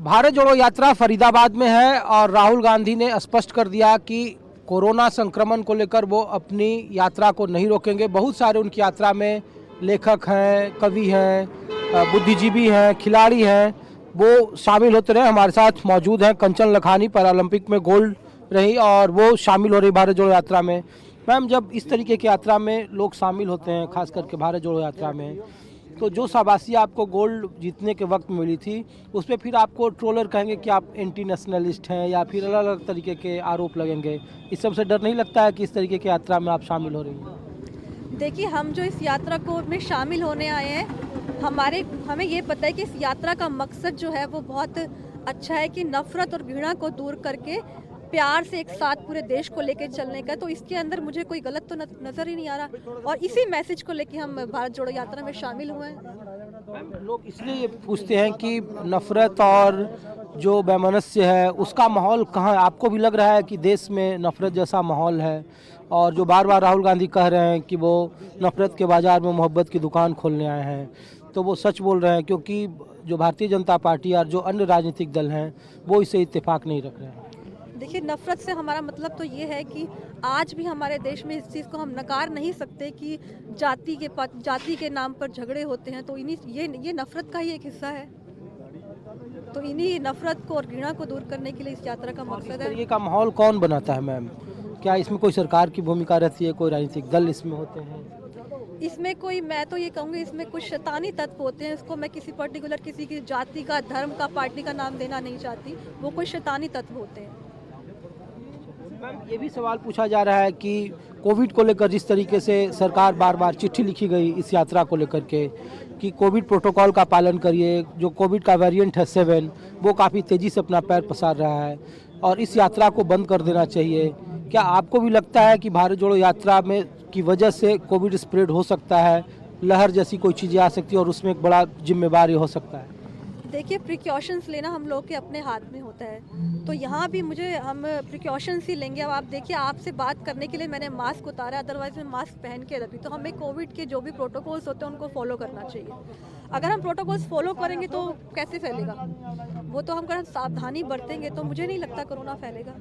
भारत जोड़ो यात्रा फरीदाबाद में है और राहुल गांधी ने स्पष्ट कर दिया कि कोरोना संक्रमण को लेकर वो अपनी यात्रा को नहीं रोकेंगे। बहुत सारे उनकी यात्रा में लेखक हैं, कवि हैं, बुद्धिजीवी हैं, खिलाड़ी हैं, वो शामिल होते रहे। हमारे साथ मौजूद हैं कंचन लखानी, पैरालंपिक में गोल्ड रही और वो शामिल हो रही भारत जोड़ो यात्रा में। मैम, जब इस तरीके की यात्रा में लोग शामिल होते हैं, खास करके भारत जोड़ो यात्रा में, तो जो शाबाशी आपको गोल्ड जीतने के वक्त मिली थी उस पर फिर आपको ट्रोलर कहेंगे कि आप एंटी नेशनलिस्ट हैं या फिर अलग अलग तरीके के आरोप लगेंगे। इस सब से डर नहीं लगता है कि इस तरीके की यात्रा में आप शामिल हो रही हैं? देखिए, हम जो इस यात्रा को में शामिल होने आए हैं, हमें ये पता है कि इस यात्रा का मकसद जो है वो बहुत अच्छा है कि नफरत और घृणा को दूर करके प्यार से एक साथ पूरे देश को लेकर चलने का। तो इसके अंदर मुझे कोई गलत तो नज़र ही नहीं आ रहा और इसी मैसेज को लेकर हम भारत जोड़ो यात्रा में शामिल हुए हैं। लोग इसलिए ये पूछते हैं कि नफरत और जो वैमनस्य है उसका माहौल कहाँ है? आपको भी लग रहा है कि देश में नफरत जैसा माहौल है? और जो बार बार राहुल गांधी कह रहे हैं कि वो नफरत के बाजार में मोहब्बत की दुकान खोलने आए हैं, तो वो सच बोल रहे हैं, क्योंकि जो भारतीय जनता पार्टी और जो अन्य राजनीतिक दल हैं वो इसे इत्तेफाक नहीं रख रहे हैं। देखिए, नफरत से हमारा मतलब तो ये है कि आज भी हमारे देश में इस चीज़ को हम नकार नहीं सकते कि जाति के नाम पर झगड़े होते हैं। तो ये नफरत का ही एक हिस्सा है। तो इन्हीं नफरत को और घृणा को दूर करने के लिए इस यात्रा का मकसद है। ये का माहौल कौन बनाता है मैम? क्या इसमें कोई सरकार की भूमिका रहती है? कोई राजनीतिक दल इसमें होते हैं? इसमें कोई, मैं तो ये कहूँगी, इसमें कुछ शैतानी तत्व होते हैं। इसको मैं किसी पर्टिकुलर किसी की जाति का, धर्म का, पार्टी का नाम देना नहीं चाहती। वो कोई शैतानी तत्व होते हैं। मैम, ये भी सवाल पूछा जा रहा है कि कोविड को लेकर जिस तरीके से सरकार बार बार चिट्ठी लिखी गई इस यात्रा को लेकर के कि कोविड प्रोटोकॉल का पालन करिए, जो कोविड का वेरिएंट है 7 वो काफ़ी तेज़ी से अपना पैर पसार रहा है और इस यात्रा को बंद कर देना चाहिए। क्या आपको भी लगता है कि भारत जोड़ो यात्रा में की वजह से कोविड स्प्रेड हो सकता है, लहर जैसी कोई चीज़ें आ सकती है और उसमें एक बड़ा जिम्मेवार ये हो सकता है? देखिए, प्रिकॉशंस लेना हम लोग के अपने हाथ में होता है। तो यहाँ भी हम प्रिकॉशंस ही लेंगे। अब आप देखिए, आपसे बात करने के लिए मैंने मास्क उतारा, अदरवाइज मैं मास्क पहन के रहती। तो हमें कोविड के जो भी प्रोटोकॉल्स होते हैं उनको फॉलो करना चाहिए। अगर हम प्रोटोकॉल्स फॉलो करेंगे तो कैसे फैलेगा? वो तो हम अगर सावधानी बरतेंगे तो मुझे नहीं लगता कोरोना फैलेगा।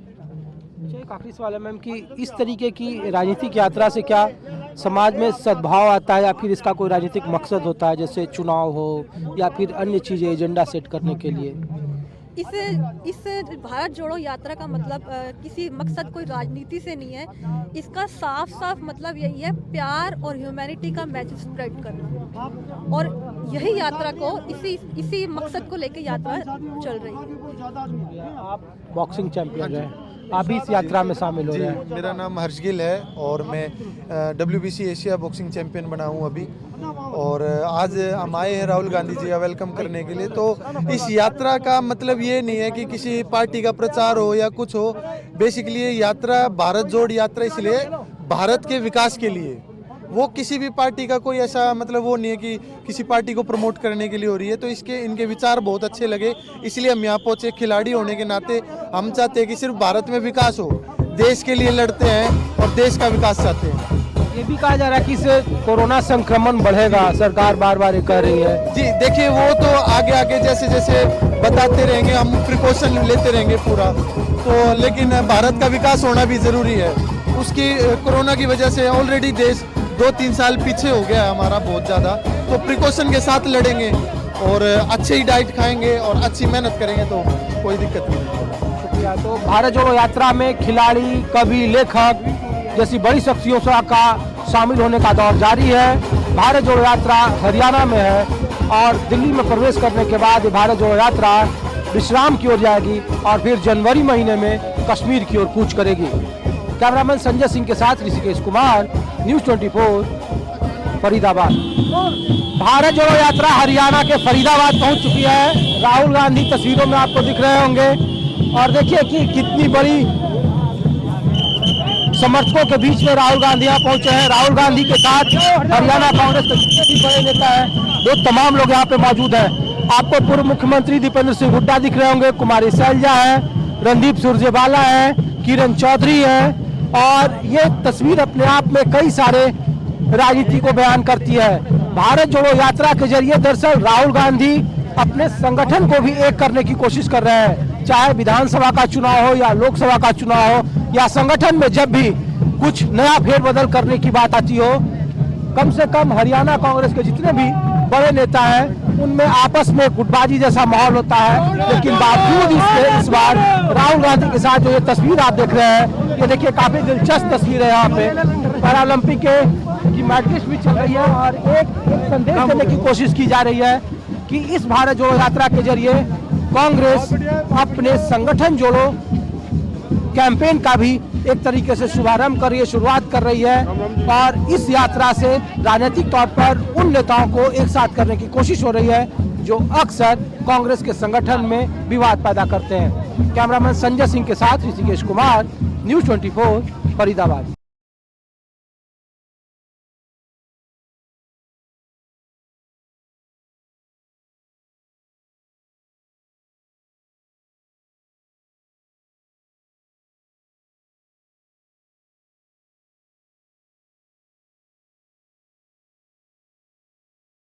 एक आखिरी सवाल है मैम कि इस तरीके की राजनीतिक यात्रा से क्या समाज में सद्भाव आता है या फिर इसका कोई राजनीतिक मकसद होता है, जैसे चुनाव हो या फिर अन्य चीज़ें एजेंडा सेट करने के लिए? इस भारत जोड़ो यात्रा का मतलब किसी मकसद, कोई राजनीति से नहीं है। इसका साफ साफ मतलब यही है, प्यार और ह्यूमैनिटी का मैसेज स्प्रेड करना। और यही यात्रा को इसी मकसद को लेकर यात्रा चल रही है। आप बॉक्सिंग चैंपियन हैं, आप भी इस यात्रा में शामिल हो रहे हैं। मेरा नाम हर्ष गिल है और मैं WBC एशिया बॉक्सिंग चैंपियन बना हूँ अभी। और आज हम आए हैं राहुल गांधी जी का वेलकम करने के लिए। तो इस यात्रा का मतलब ये नहीं है कि किसी पार्टी का प्रचार हो या कुछ हो। बेसिकली ये यात्रा भारत जोड़ यात्रा इसलिए भारत के विकास के लिए, वो किसी भी पार्टी का कोई ऐसा मतलब वो नहीं है कि किसी पार्टी को प्रमोट करने के लिए हो रही है। तो इनके विचार बहुत अच्छे लगे, इसलिए हम यहाँ पहुँचे। खिलाड़ी होने के नाते हम चाहते हैं कि सिर्फ भारत में विकास हो, देश के लिए लड़ते हैं और देश का विकास चाहते हैं। ये भी कहा जा रहा है कि इससे कोरोना संक्रमण बढ़ेगा, सरकार बार बार ये कह रही है। जी देखिए, वो तो आगे आगे जैसे जैसे बताते रहेंगे, हम प्रिकॉशन लेते रहेंगे पूरा। तो लेकिन भारत का विकास होना भी ज़रूरी है। उसकी कोरोना की वजह से ऑलरेडी देश 2-3 साल पीछे हो गया है हमारा बहुत ज़्यादा। तो प्रिकॉशन के साथ लड़ेंगे और अच्छी ही डाइट खाएंगे और अच्छी मेहनत करेंगे तो कोई दिक्कत नहीं। शुक्रिया। तो भारत जोड़ो यात्रा में खिलाड़ी, कवि, लेखक जैसी बड़ी शख्सियतों का शामिल होने का दौर जारी है। भारत जोड़ो यात्रा हरियाणा में है और दिल्ली में प्रवेश करने के बाद भारत जोड़ो यात्रा विश्राम की ओर जाएगी और फिर जनवरी महीने में कश्मीर की ओर कूच करेगी। कैमरामैन संजय सिंह के साथ ऋषिकेश कुमार, न्यूज़ 24 फरीदाबाद। भारत जोड़ो यात्रा हरियाणा के फरीदाबाद पहुंच चुकी है। राहुल गांधी तस्वीरों में आपको दिख रहे होंगे और देखिए कि कितनी बड़ी समर्थकों के बीच में राहुल गांधी यहाँ पहुंचे हैं। राहुल गांधी के साथ हरियाणा कांग्रेस के जितने भी बड़े नेता हैं वो तमाम लोग यहाँ पे मौजूद हैं। आपको पूर्व मुख्यमंत्री दीपेंद्र सिंह हुड्डा दिख रहे होंगे, कुमारी शैलजा है, रणदीप सुरजेवाला है, किरण चौधरी है। और ये तस्वीर अपने आप में कई सारे राजनीति को बयान करती है। भारत जोड़ो यात्रा के जरिए दरअसल राहुल गांधी अपने संगठन को भी एक करने की कोशिश कर रहे हैं, चाहे विधानसभा का चुनाव हो या लोकसभा का चुनाव हो, या संगठन में जब भी कुछ नया फेरबदल करने की बात आती हो, कम से कम हरियाणा कांग्रेस के जितने भी बड़े नेता हैं उनमें आपस में गुटबाजी जैसा माहौल होता है। लेकिन बावजूद इसके इस बार राहुल गांधी के साथ जो ये तस्वीर आप देख रहे हैं, ये देखिए काफी दिलचस्प तस्वीर है। यहाँ पे पैरालंपिक की मैच भी चल रही है और एक संदेश देने की कोशिश की जा रही है कि इस भारत जोड़ो यात्रा के जरिए कांग्रेस अपने संगठन जोड़ो कैंपेन का भी एक तरीके से शुरुआत कर रही है और इस यात्रा से राजनीतिक तौर पर उन नेताओं को एक साथ करने की कोशिश हो रही है जो अक्सर कांग्रेस के संगठन में विवाद पैदा करते हैं। कैमरामैन संजय सिंह के साथ ऋषिकेश कुमार, न्यूज़ 24 फरीदाबाद।